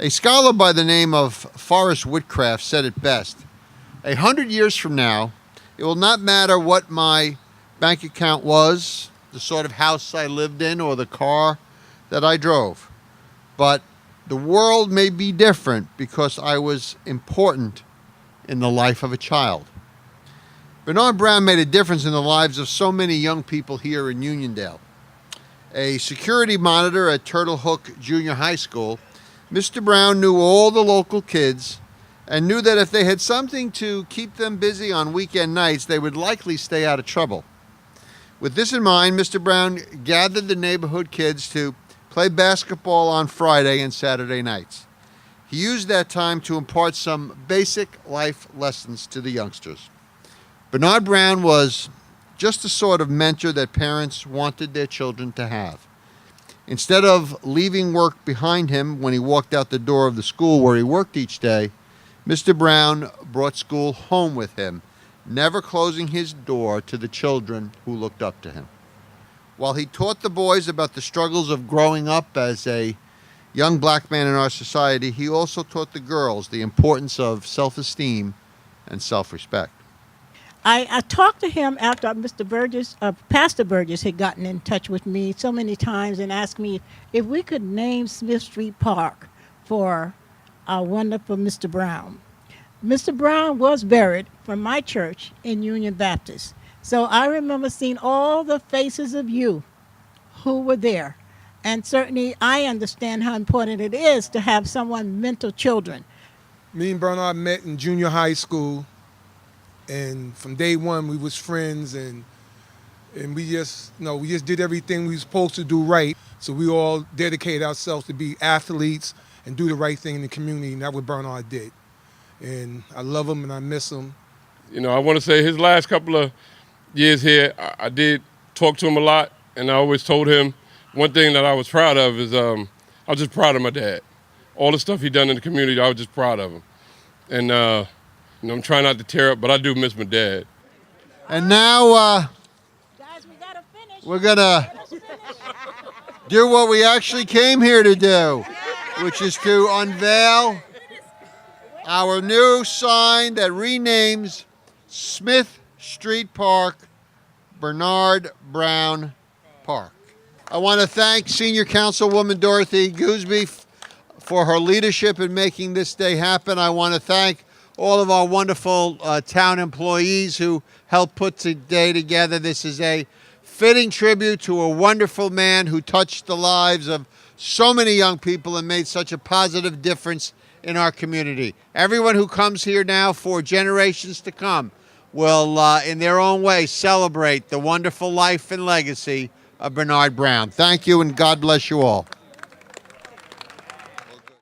A scholar by the name of Forrest Whitcraft said it best. 100 years from now, it will not matter what my bank account was, the sort of house I lived in, or the car that I drove. But the world may be different because I was important in the life of a child. Bernard Brown made a difference in the lives of so many young people here in Uniondale. A security monitor at Turtle Hook Junior High School, Mr. Brown knew all the local kids and knew that if they had something to keep them busy on weekend nights, they would likely stay out of trouble. With this in mind, Mr. Brown gathered the neighborhood kids to play basketball on Friday and Saturday nights. He used that time to impart some basic life lessons to the youngsters. Bernard Brown was just the sort of mentor that parents wanted their children to have. Instead of leaving work behind him when he walked out the door of the school where he worked each day, Mr. Brown brought school home with him, never closing his door to the children who looked up to him. While he taught the boys about the struggles of growing up as a young black man in our society, he also taught the girls the importance of self-esteem and self-respect. I talked to him after Pastor Burgess had gotten in touch with me so many times and asked me if we could name Smith Street Park for our wonderful Mr. Brown. Mr. Brown was buried from my church in Union Baptist. So I remember seeing all the faces of you who were there. And certainly I understand how important it is to have someone mentor children. Me and Bernard met in junior high school. And from day one, we was friends, and we just did everything we were supposed to do right. So we all dedicated ourselves to be athletes and do the right thing in the community, and that's what Bernard did. And I love him and I miss him. You know, I want to say his last couple of years here, I did talk to him a lot, and I always told him one thing that I was proud of is I was just proud of my dad. All the stuff he done in the community, I was just proud of him. And I'm trying not to tear up, but I do miss my dad. And now Guys, we gotta finish. we're going to do what we actually came here to do, which is to unveil our new sign that renames Smith Street Park Bernard Brown Park. I want to thank Senior Councilwoman Dorothy Goosby for her leadership in making this day happen. I want to thank all of our wonderful town employees who helped put today together. This is a fitting tribute to a wonderful man who touched the lives of so many young people and made such a positive difference in our community. Everyone who comes here now for generations to come will, in their own way, celebrate the wonderful life and legacy of Bernard Brown. Thank you, and God bless you all.